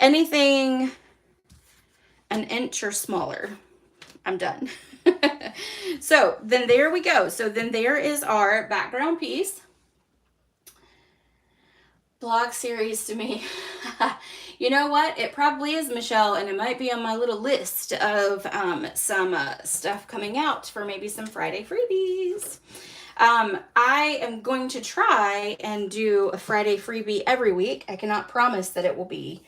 anything an inch or smaller, I'm done. So then there we go. So then there is our background piece. Blog series to me. You know what? It probably is, Michelle, and it might be on my little list of some stuff coming out for maybe some Friday freebies. I am going to try and do a Friday freebie every week. I cannot promise that it will be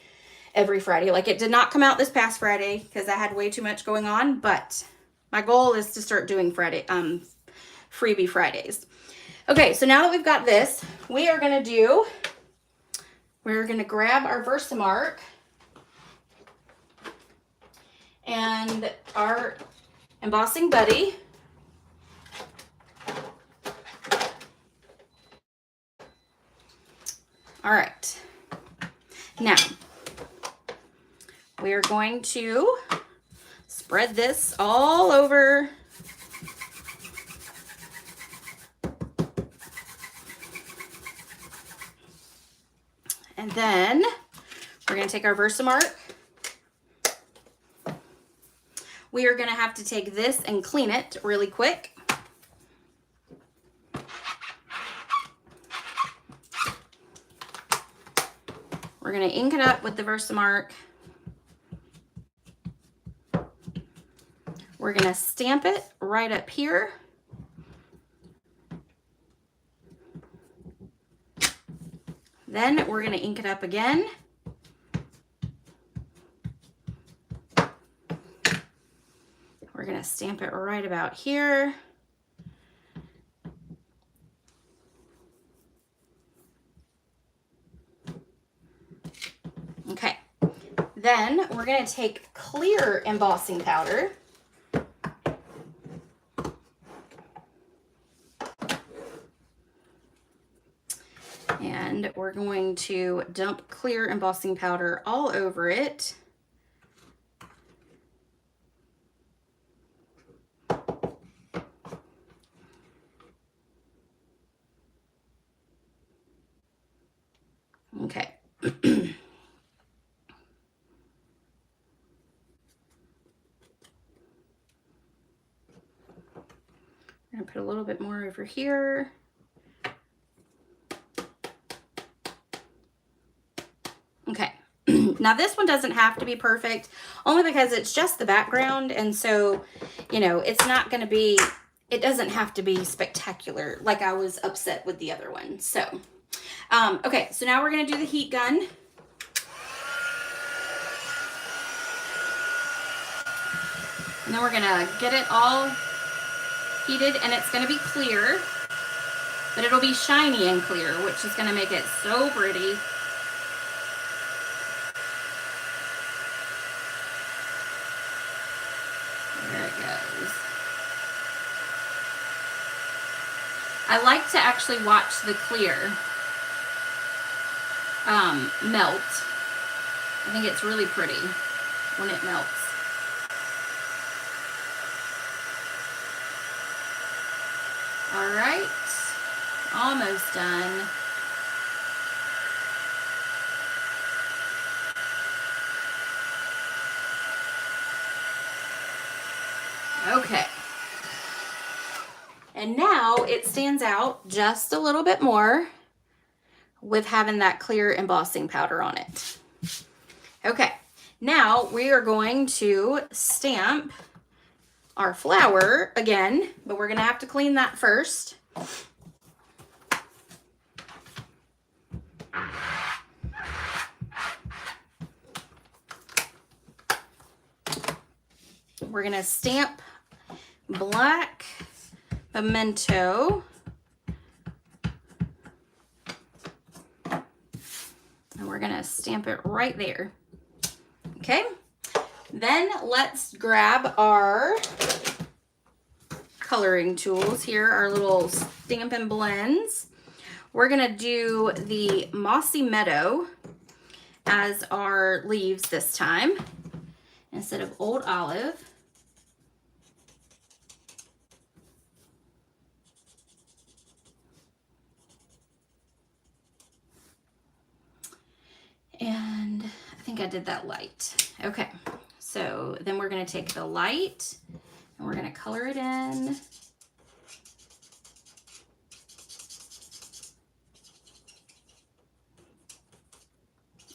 every Friday. Like, it did not come out this past Friday because I had way too much going on, but my goal is to start doing freebie Fridays. Okay, so now that we've got this, we're going to grab our Versamark and our embossing buddy. All right, now we are going to spread this all over and then we're going to take our Versamark. We are going to have to take this and clean it really quick. We're going to ink it up with the Versamark. We're going to stamp it right up here. Then we're going to ink it up again. We're going to stamp it right about here. Okay. Then we're going to take clear embossing powder. And we're going to dump clear embossing powder all over it. Okay. I'm going to put a little bit more over here. Okay, now this one doesn't have to be perfect, only because it's just the background, and so, you know, it's not going to be, it doesn't have to be spectacular like I was upset with the other one. So, okay, so now we're going to do the heat gun. And then we're going to get it all heated, and it's going to be clear, but it'll be shiny and clear, which is going to make it so pretty. I like to actually watch the clear melt. I think it's really pretty when it melts. All right, almost done. Okay. And now it stands out just a little bit more with having that clear embossing powder on it. Okay, now we are going to stamp our flower again, but we're gonna have to clean that first. we're gonna stamp black pimento. And we're gonna stamp it right there. Okay, then let's grab our coloring tools here, our little Stampin' blends. We're gonna do the Mossy Meadow as our leaves this time, instead of Old Olive. And I think I did that light. Okay, so then we're gonna take the light and we're gonna color it in.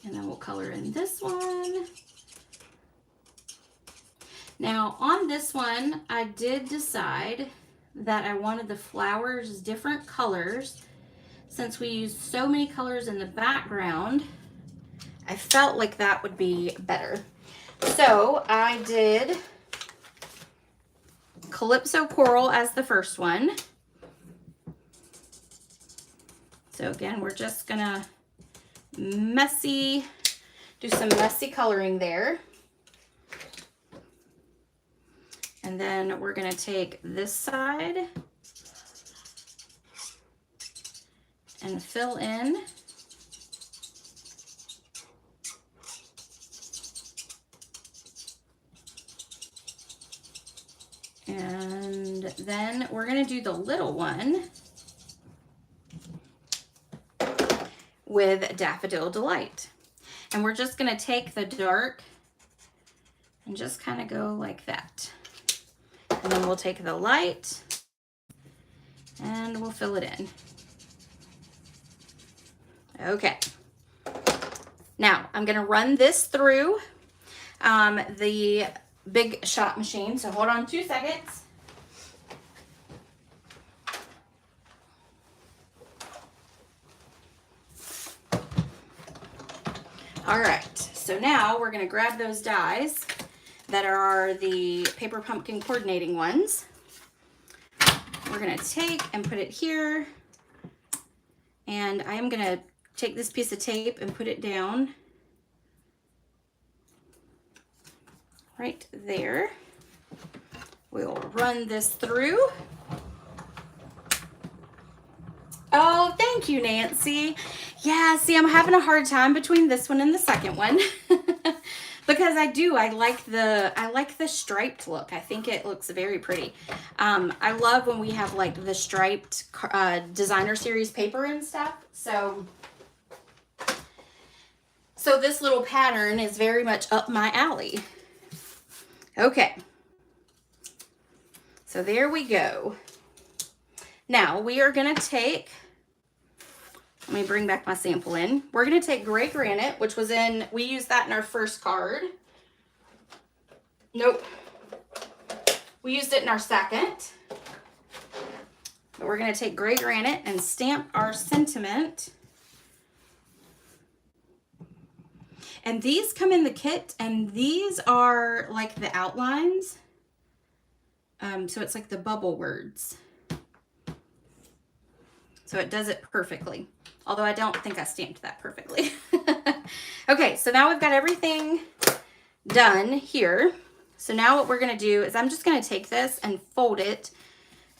And then we'll color in this one. Now on this one, I did decide that I wanted the flowers different colors. Since we used so many colors in the background, I felt like that would be better. So I did Calypso Coral as the first one. So again, we're just gonna do some messy coloring there. And then we're gonna take this side and fill in. And then we're gonna do the little one with Daffodil Delight. And we're just gonna take the dark and just kind of go like that. And then we'll take the light and we'll fill it in. Okay. Now I'm gonna run this through the big shot machine. So hold on 2 seconds. All right, so now we're gonna grab those dies that are the Paper Pumpkin coordinating ones. We're gonna take and put it here. And I am gonna take this piece of tape and put it down right there. We'll run this through. Oh, thank you, Nancy. Yeah, see, I'm having a hard time between this one and the second one because I like the striped look. I think it looks very pretty. I love when we have like the striped designer series paper and stuff. So this little pattern is very much up my alley. Okay. So there we go. Now we are going to take, let me bring back my sample in. We're going to take Gray Granite, which was we used that in our first card. Nope. We used it in our second. But we're going to take Gray Granite and stamp our sentiment. And these come in the kit, and these are like the outlines. So it's like the bubble words. So it does it perfectly. Although I don't think I stamped that perfectly. Okay, so now we've got everything done here. So now what we're gonna do is I'm just gonna take this and fold it,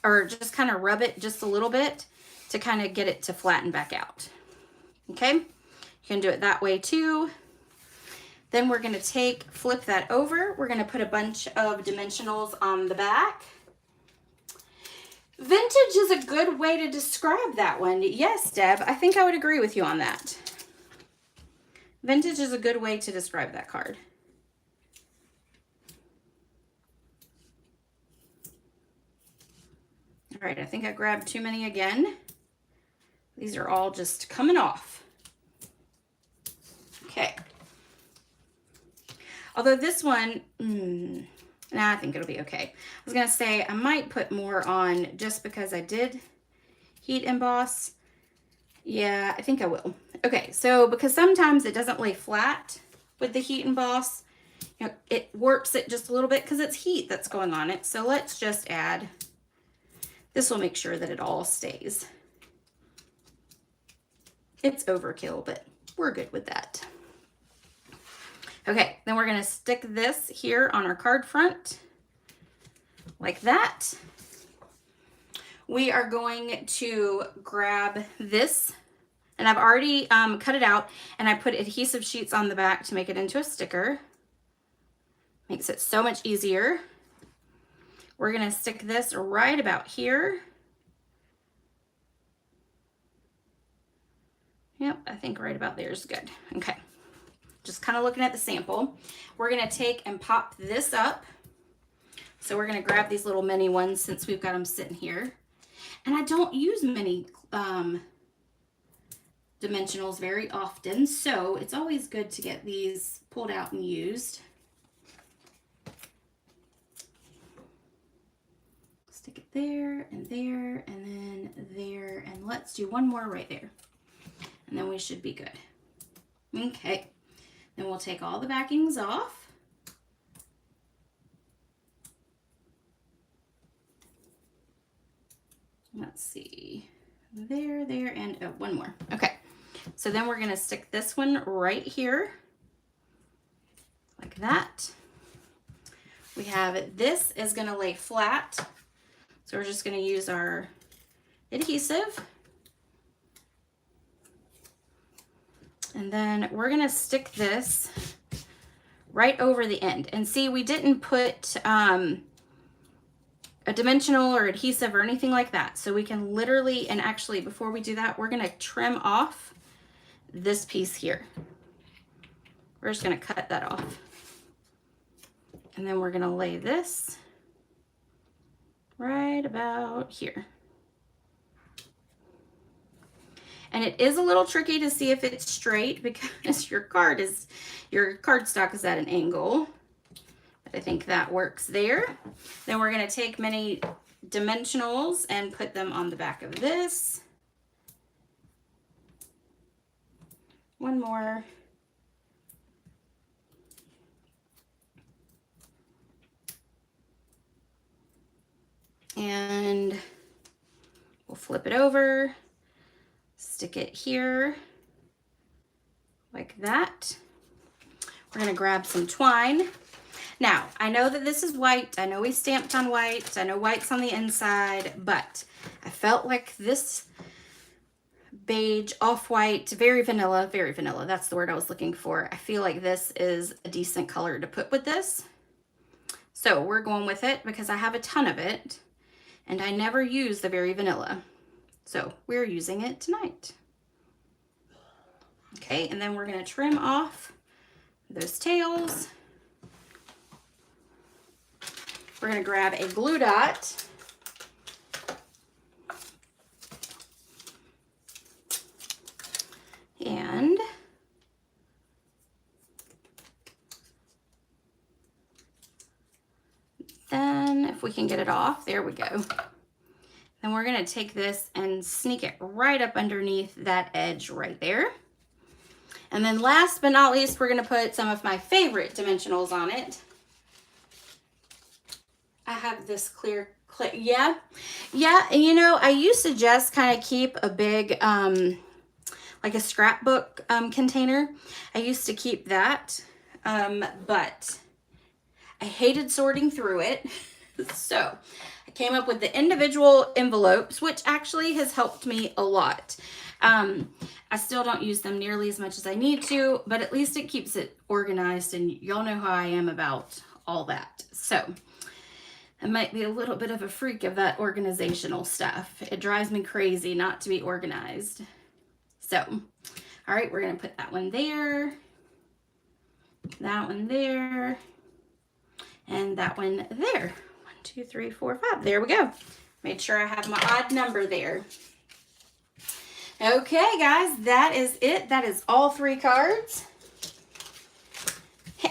or just kind of rub it just a little bit to kind of get it to flatten back out. Okay, you can do it that way too. Then we're gonna flip that over. We're gonna put a bunch of dimensionals on the back. Vintage is a good way to describe that one. Yes, Deb, I think I would agree with you on that. Vintage is a good way to describe that card. All right, I think I grabbed too many again. These are all just coming off. Okay. Although this one, nah, I think it'll be okay. I was gonna say I might put more on just because I did heat emboss. Yeah, I think I will. Okay, so because sometimes it doesn't lay flat with the heat emboss, it warps it just a little bit because it's heat that's going on it. So let's just add, this will make sure that it all stays. It's overkill, but we're good with that. Okay, then we're gonna stick this here on our card front, like that. We are going to grab this, and I've already cut it out, and I put adhesive sheets on the back to make it into a sticker. Makes it so much easier. We're gonna stick this right about here. Yep, I think right about there is good. Okay, just kind of looking at the sample. We're gonna take and pop this up. So we're gonna grab these little mini ones since we've got them sitting here. And I don't use many dimensionals very often, so it's always good to get these pulled out and used. Stick it there, and then there, and let's do one more right there. And then we should be good. Okay, then we'll take all the backings off. Let's see, there, and oh, one more. Okay, so then we're gonna stick this one right here, like that. We have, this is gonna lay flat. So we're just gonna use our adhesive. And then we're gonna stick this right over the end. And see, we didn't put a dimensional or adhesive or anything like that. So we can literally, and actually before we do that, we're gonna trim off this piece here. We're just gonna cut that off. And then we're gonna lay this right about here. And it is a little tricky to see if it's straight because your cardstock is at an angle. But I think that works there. Then we're gonna take many dimensionals and put them on the back of this. One more. And we'll flip it over, stick it here like that. We're gonna grab some twine. Now, I know that this is white. I know we stamped on white. I know white's on the inside, but I felt like this beige, off-white, very vanilla, that's the word I was looking for. I feel like this is a decent color to put with this. So we're going with it because I have a ton of it. And I never use the very vanilla. So we're using it tonight. Okay, and then we're gonna trim off those tails. We're gonna grab a glue dot. And then if we can get it off, there we go. Then we're gonna take this and sneak it right up underneath that edge right there. And then last but not least, we're gonna put some of my favorite dimensionals on it. I have this clear, yeah, you know, I used to just kind of keep a big, like a scrapbook container. I used to keep that, but I hated sorting through it. So I came up with the individual envelopes, which actually has helped me a lot. I still don't use them nearly as much as I need to, but at least it keeps it organized, and y'all know how I am about all that. So I might be a little bit of a freak of that organizational stuff. It drives me crazy not to be organized. So, all right, we're gonna put that one there, that one there, and that one there. 1, 2, 3, 4, 5. There we go. Made sure I have my odd number there. Okay, guys, that is it. That is all 3 cards.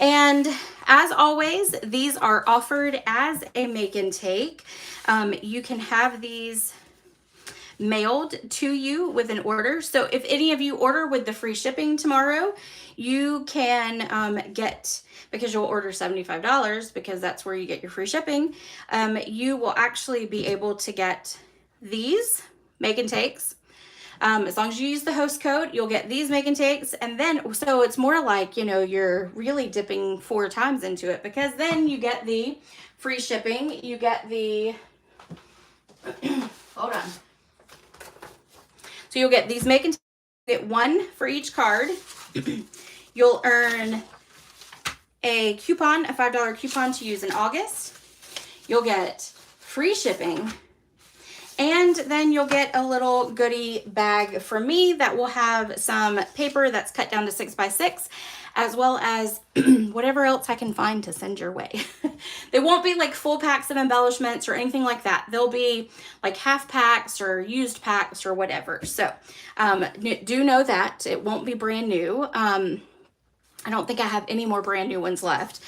And as always, these are offered as a make and take. You can have these mailed to you with an order. So if any of you order with the free shipping tomorrow, you can get, because you'll order $75 because that's where you get your free shipping, you will actually be able to get these make and takes. As long as you use the host code, you'll get these make and takes. And then, so it's more like, you know, you're really dipping 4 times into it, because then you get the free shipping, you get the, hold on. So you'll get these make and take, get 1 for each card. You'll earn a coupon, a $5 coupon to use in August. You'll get free shipping. And then you'll get a little goodie bag from me that will have some paper that's cut down to 6 by 6, as well as whatever else I can find to send your way. They won't be like full packs of embellishments or anything like that. They'll be like half packs or used packs or whatever. So do know that it won't be brand new. I don't think I have any more brand new ones left,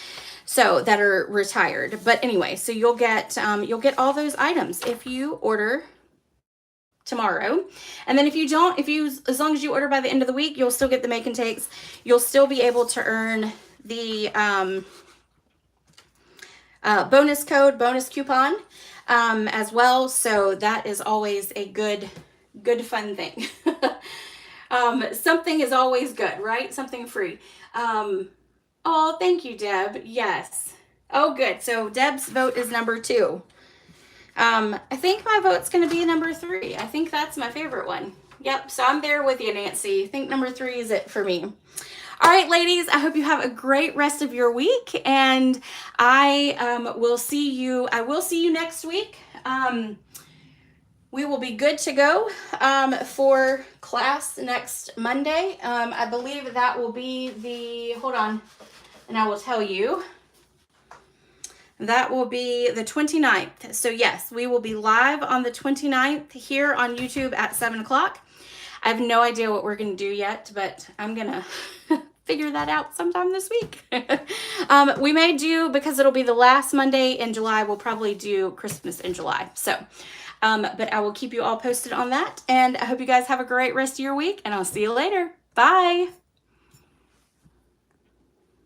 so that are retired. But anyway, so you'll get all those items if you order tomorrow. And then if you don't, as long as you order by the end of the week, you'll still get the make and takes. You'll still be able to earn the bonus coupon as well. So that is always a good fun thing. Something is always good, right? Something free. Oh, thank you, Deb. Yes. Oh, good. So Deb's vote is number 2. I think my vote's going to be number 3. I think that's my favorite one. Yep. So I'm there with you, Nancy. I think number 3 is it for me. All right, ladies, I hope you have a great rest of your week, and I will see you next week. We will be good to go for class next Monday. I believe that will be the, hold on, and I will tell you. That will be the 29th. So yes, we will be live on the 29th here on YouTube at 7 o'clock. I have no idea what we're going to do yet, but I'm going to figure that out sometime this week. We may do, because it'll be the last Monday in July, we'll probably do Christmas in July. So, but I will keep you all posted on that. And I hope you guys have a great rest of your week, and I'll see you later. Bye.